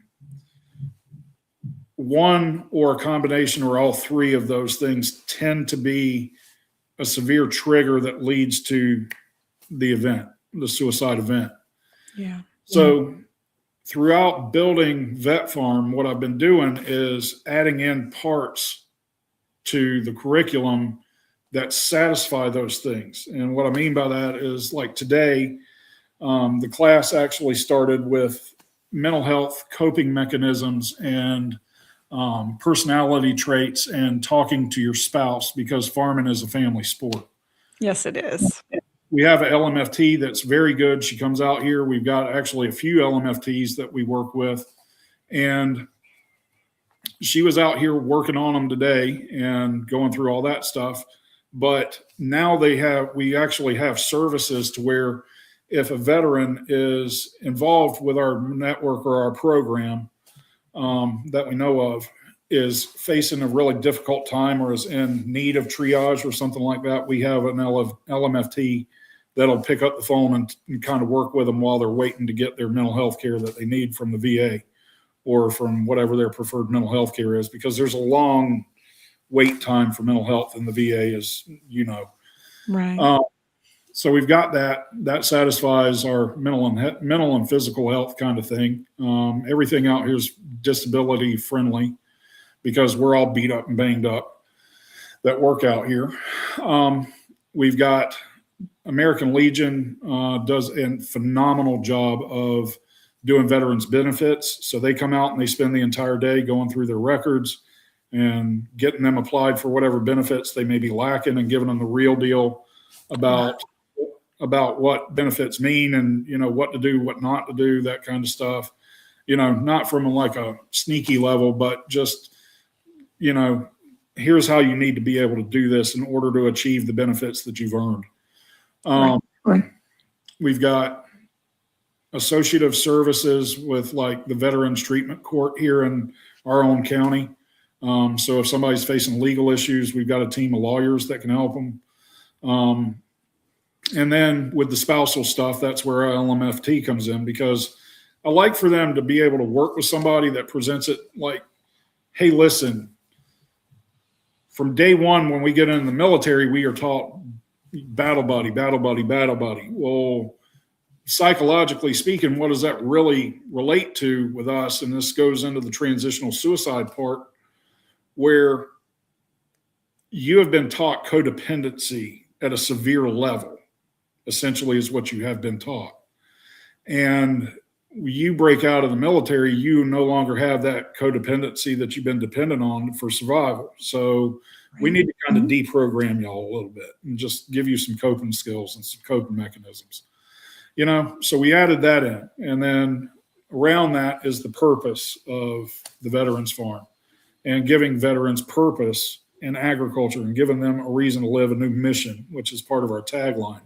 one or a combination or all three of those things tend to be a severe trigger that leads to the suicide event. Yeah. So throughout building Vet Farm, what I've been doing is adding in parts to the curriculum that satisfy those things. And what I mean by that is, like today, the class actually started with mental health coping mechanisms and personality traits and talking to your spouse, because farming is a family sport. Yes, it is. We have an LMFT that's very good. She comes out here. We've got actually a few LMFTs that we work with, and she was out here working on them today and going through all that stuff. But now we actually have services to where if a veteran is involved with our network or our program that we know of, is facing a really difficult time or is in need of triage or something like that, we have an LMFT that'll pick up the phone and kind of work with them while they're waiting to get their mental health care that they need from the VA or from whatever their preferred mental health care is, because there's a long wait time for mental health in the VA, as you know. Right. So we've got that satisfies our mental and physical health kind of thing. Everything out here is disability friendly because we're all beat up and banged up that work out here. We've got American Legion does a phenomenal job of doing veterans benefits. So they come out and they spend the entire day going through their records and getting them applied for whatever benefits they may be lacking and giving them the real deal about what benefits mean and, what to do, what not to do, that kind of stuff. Not from like a sneaky level, but just, here's how you need to be able to do this in order to achieve the benefits that you've earned. Right. We've got associative services with like the Veterans Treatment Court here in our own county. So if somebody's facing legal issues, we've got a team of lawyers that can help them. And then with the spousal stuff, that's where our LMFT comes in, because I like for them to be able to work with somebody that presents it like, hey, listen, from day one, when we get in the military, we are taught battle buddy, battle buddy, battle buddy. Well, psychologically speaking, what does that really relate to with us? And this goes into the transitional suicide part, where you have been taught codependency at a severe level, essentially, is what you have been taught. And you break out of the military, you no longer have that codependency that you've been dependent on for survival. So we need to kind of deprogram y'all a little bit and just give you some coping skills and some coping mechanisms. So we added that in. And then around that is the purpose of the Veterans Farm, and giving veterans purpose in agriculture and giving them a reason to live, a new mission, which is part of our tagline.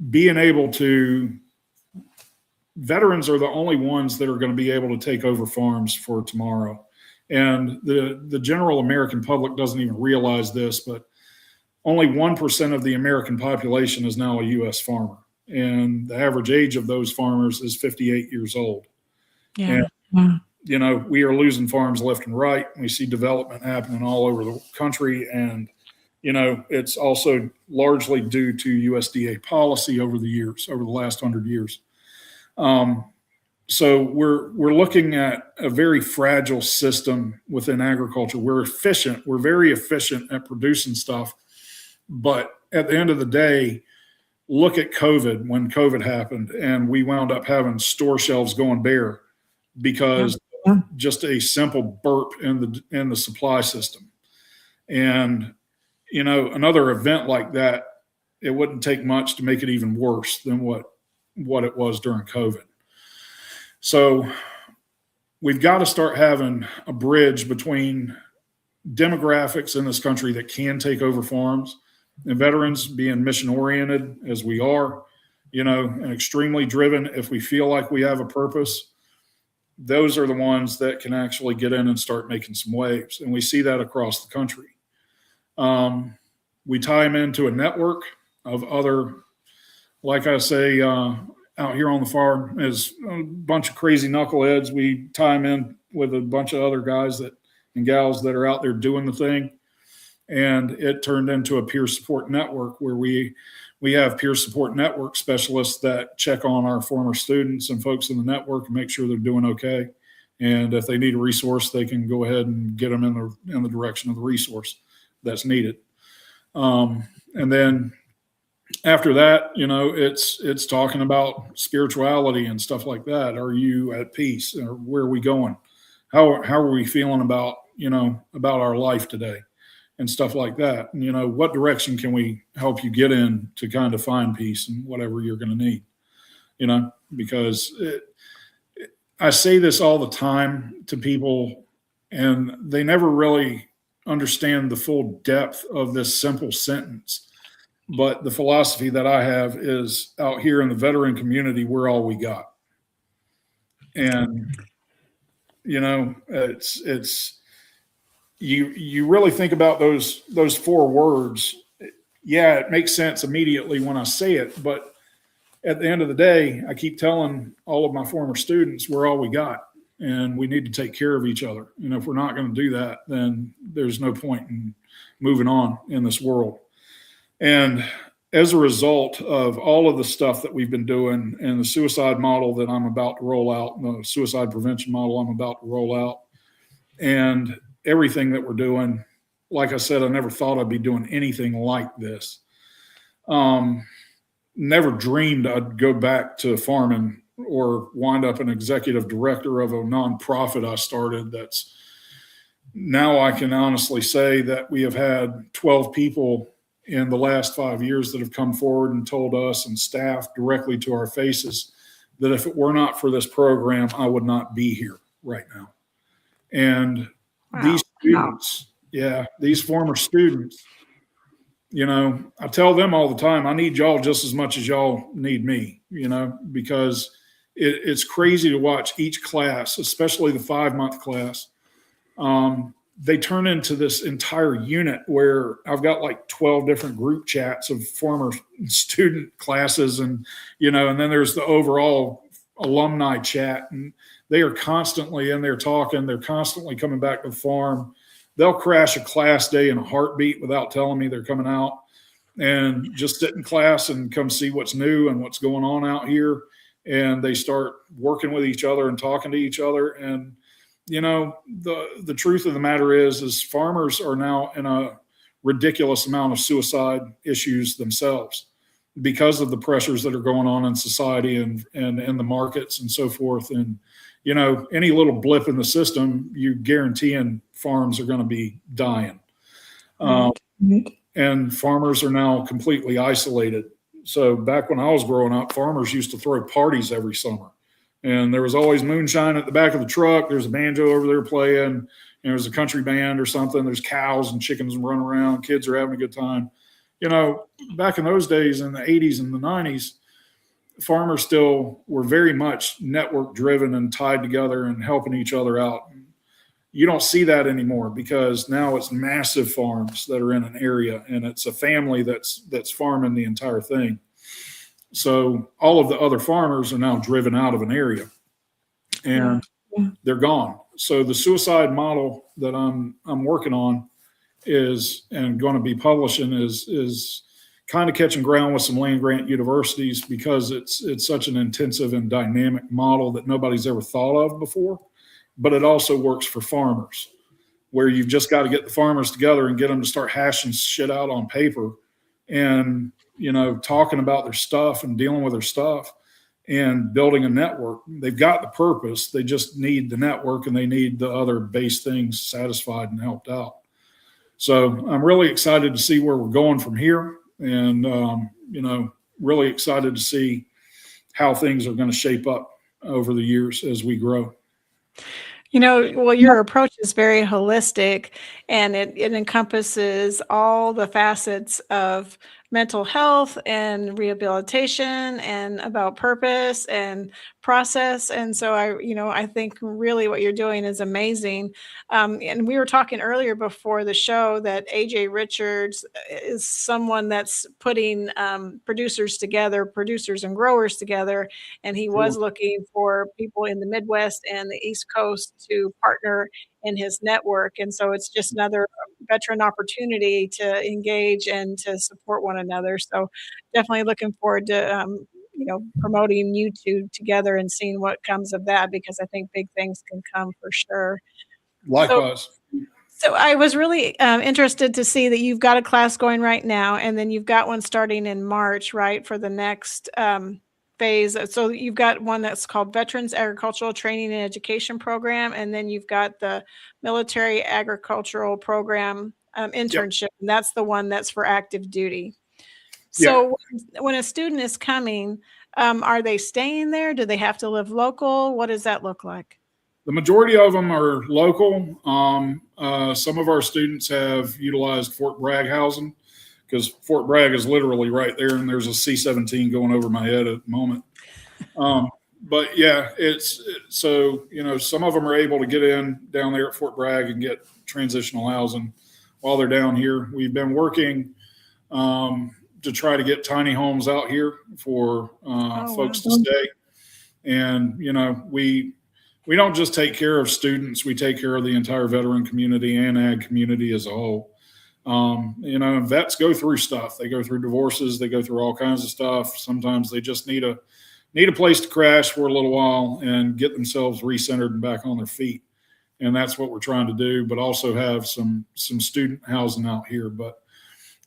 Being able to, veterans are the only ones that are going to be able to take over farms for tomorrow. And the general American public doesn't even realize this, but only 1% of the American population is now a U.S. farmer. And the average age of those farmers is 58 years old. Yeah. And, we are losing farms left and right. We see development happening all over the country. And, it's also largely due to USDA policy over the last 100 years. So we're looking at a very fragile system within agriculture. We're efficient. We're very efficient at producing stuff. But at the end of the day, look at COVID, when COVID happened, and we wound up having store shelves going bare because just a simple burp in the supply system. And, you know, another event like that, it wouldn't take much to make it even worse than what it was during COVID. So we've got to start having a bridge between demographics in this country that can take over farms, and veterans being mission oriented as we are, you know, and extremely driven. If we feel like we have a purpose, those are the ones that can actually get in and start making some waves. And we see that across the country. We tie them into a network of other, like I say, out here on the farm is a bunch of crazy knuckleheads. We tie them in with a bunch of other guys and gals that are out there doing the thing. And it turned into a peer support network where we have peer support network specialists that check on our former students and folks in the network and make sure they're doing okay. And if they need a resource, they can go ahead and get them in the direction of the resource that's needed. And then after that, you know, it's talking about spirituality and stuff like that. Are you at peace? Or where are we going? How are we feeling about our life today and stuff like that? And, you know, what direction can we help you get in to kind of find peace and whatever you're going to need, you know, because I say this all the time to people and they never really understand the full depth of this simple sentence. But the philosophy that I have is, out here in the veteran community, we're all we got. And, you know, it's you really think about those 4 words. Yeah, it makes sense immediately when I say it. But at the end of the day, I keep telling all of my former students, we're all we got. And we need to take care of each other. And if we're not going to do that, then there's no point in moving on in this world. And as a result of all of the stuff that we've been doing and the suicide model that I'm about to roll out, the suicide prevention model I'm about to roll out, and everything that we're doing, like I said, I never thought I'd be doing anything like this. Never dreamed I'd go back to farming or wind up an executive director of a nonprofit I started. That's now I can honestly say that we have had 12 people in the last 5 years that have come forward and told us and staff directly to our faces that if it were not for this program, I would not be here right now. And these students, these former students, you know, I tell them all the time, I need y'all just as much as y'all need me, you know, because it's crazy to watch each class, especially the 5-month class. They turn into this entire unit where I've got like 12 different group chats of former student classes, and, you know, and then there's the overall alumni chat, and they are constantly in there talking. They're constantly coming back to the farm. They'll crash a class day in a heartbeat without telling me they're coming out and just sit in class and come see what's new and what's going on out here. And they start working with each other and talking to each other. And, you know, the truth of the matter is farmers are now in a ridiculous amount of suicide issues themselves because of the pressures that are going on in society and in the markets and so forth. And, you know, any little blip in the system, you guaranteeing farms are going to be dying. And farmers are now completely isolated. So back when I was growing up, farmers used to throw parties every summer. And there was always moonshine at the back of the truck. There's a banjo over there playing. And there's a country band or something. There's cows and chickens running around. Kids are having a good time. You know, back in those days in the 80s and the 90s, farmers still were very much network driven and tied together and helping each other out. You don't see that anymore because now it's massive farms that are in an area, and it's a family that's farming the entire thing. So all of the other farmers are now driven out of an area, and they're gone. So the suicide model that I'm working on is, and going to be publishing is kind of catching ground with some land grant universities because it's such an intensive and dynamic model that nobody's ever thought of before. But it also works for farmers, where you've just got to get the farmers together and get them to start hashing shit out on paper and, talking about their stuff and dealing with their stuff and building a network. They've got the purpose. They just need the network and they need the other base things satisfied and helped out. So I'm really excited to see where we're going from here, and, really excited to see how things are going to shape up over the years as we grow. Well, your approach is very holistic, and it encompasses all the facets of mental health and rehabilitation and about purpose and process. And so I think really what you're doing is amazing. And we were talking earlier before the show that AJ Richards is someone that's putting producers and growers together. And he was looking for people in the Midwest and the East Coast to partner in his network. And so it's just another veteran opportunity to engage and to support one another. So definitely looking forward to, promoting you two together and seeing what comes of that, because I think big things can come for sure. Likewise. So I was really interested to see that you've got a class going right now, and then you've got one starting in March, right, for the next phase. So you've got one that's called Veterans Agricultural Training and Education Program, and then you've got the Military Agricultural Program internship, Yep. and that's the one that's for active duty. So when a student is coming, are they staying there? Do they have to live local? What does that look like? The majority of them are local. Some of our students have utilized Fort Bragg housing because Fort Bragg is literally right there, and there's a C-17 going over my head at the moment. But yeah, some of them are able to get in down there at Fort Bragg and get transitional housing while they're down here. We've been working to try to get tiny homes out here for folks to stay. And, we don't just take care of students, we take care of the entire veteran community and ag community as a whole. Vets go through stuff. They go through divorces, they go through all kinds of stuff. Sometimes they just need a place to crash for a little while and get themselves recentered and back on their feet. And that's what we're trying to do, but also have some student housing out here. But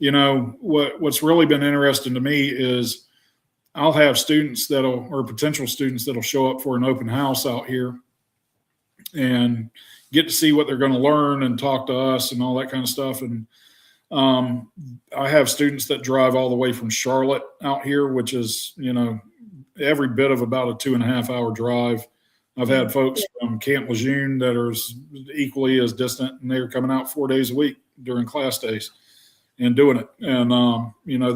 what's really been interesting to me is I'll have students or potential students that'll show up for an open house out here and get to see what they're going to learn and talk to us and all that kind of stuff. And I have students that drive all the way from Charlotte out here, which is, every bit of about a 2.5 hour drive. I've had folks from Camp Lejeune that are equally as distant, and they're coming out 4 days a week during class days and doing it. And,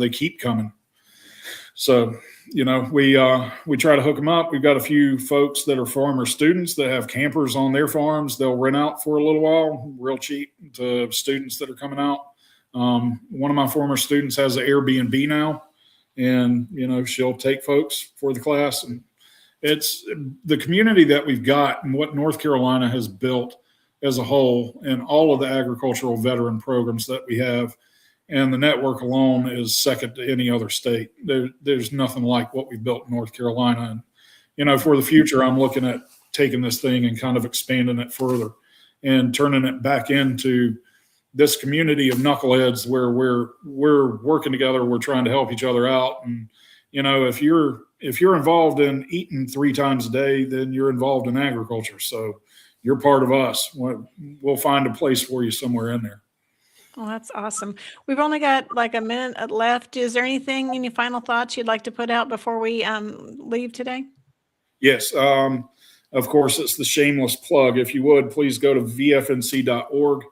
they keep coming. So, we try to hook them up. We've got a few folks that are former students that have campers on their farms. They'll rent out for a little while, real cheap, to students that are coming out. One of my former students has an Airbnb now, and, she'll take folks for the class. And it's the community that we've got and what North Carolina has built as a whole, and all of the agricultural veteran programs that we have. And the network alone is second to any other state. There's nothing like what we built in North Carolina. And, for the future, I'm looking at taking this thing and kind of expanding it further and turning it back into this community of knuckleheads where we're working together. We're trying to help each other out. And, if you're involved in eating 3 times a day, then you're involved in agriculture. So you're part of us. We'll find a place for you somewhere in there. Well, that's awesome. We've only got like a minute left. Is there any final thoughts you'd like to put out before we leave today? Yes. Of course, it's the shameless plug. If you would, please go to vfnc.org,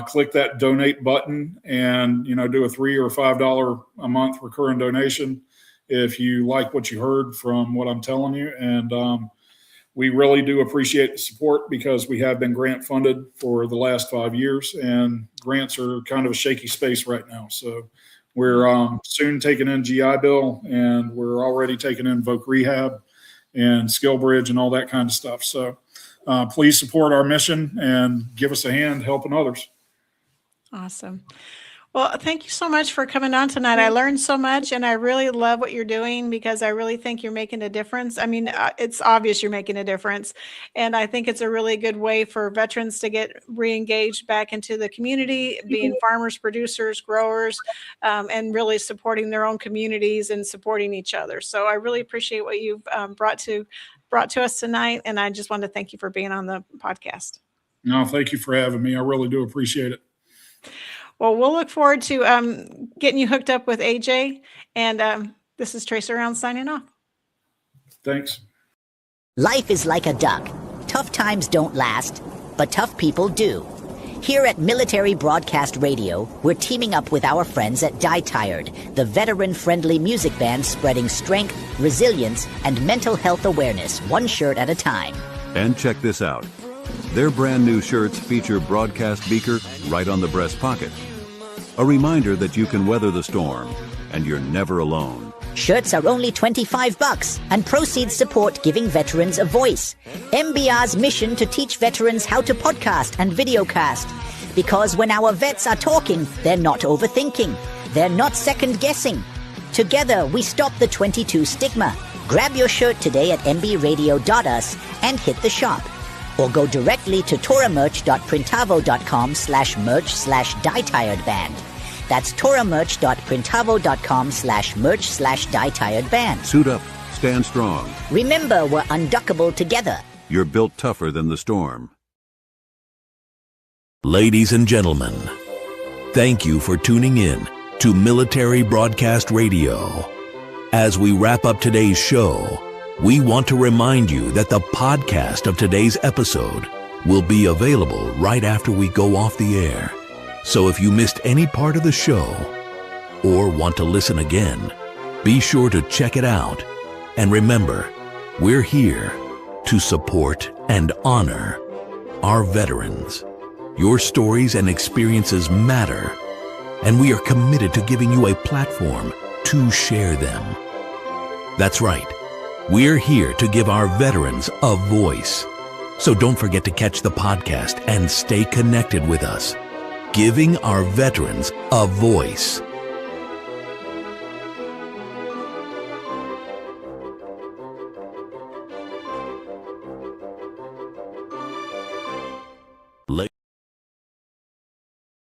click that donate button, and, do a $3 or $5 a month recurring donation if you like what you heard from what I'm telling you. And we really do appreciate the support because we have been grant funded for the last 5 years, and grants are kind of a shaky space right now. So we're soon taking in GI Bill, and we're already taking in Voc Rehab and Skill Bridge and all that kind of stuff. So please support our mission and give us a hand helping others. Awesome. Well, thank you so much for coming on tonight. I learned so much, and I really love what you're doing because I really think you're making a difference. I mean, it's obvious you're making a difference, and I think it's a really good way for veterans to get re-engaged back into the community, being farmers, producers, growers, and really supporting their own communities and supporting each other. So I really appreciate what you've brought to us tonight, and I just want to thank you for being on the podcast. No, thank you for having me. I really do appreciate it. Well, we'll look forward to getting you hooked up with AJ. And this is Tracer Round signing off. Thanks. Life is like a duck. Tough times don't last, but tough people do. Here at Military Broadcast Radio, we're teaming up with our friends at Die Tired, the veteran-friendly music band spreading strength, resilience, and mental health awareness one shirt at a time. And check this out. Their brand new shirts feature broadcast beaker right on the breast pocket. A reminder that you can weather the storm, and you're never alone. Shirts are only $25, and proceeds support giving veterans a voice. MBR's mission to teach veterans how to podcast and videocast. Because when our vets are talking, they're not overthinking. They're not second-guessing. Together, we stop the 22 stigma. Grab your shirt today at mbradio.us and hit the shop. Or go directly to toramerch.printavo.com/merch/dietiredband. That's toramerch.printavo.com/merch/dietiredband. Suit up, stand strong. Remember, we're unduckable together. You're built tougher than the storm. Ladies and gentlemen, thank you for tuning in to Military Broadcast Radio. As we wrap up today's show, we want to remind you that the podcast of today's episode will be available right after we go off the air. So if you missed any part of the show or want to listen again, be sure to check it out. And remember, we're here to support and honor our veterans. Your stories and experiences matter, and we are committed to giving you a platform to share them. That's right. We're here to give our veterans a voice. So don't forget to catch the podcast and stay connected with us. Giving our veterans a voice.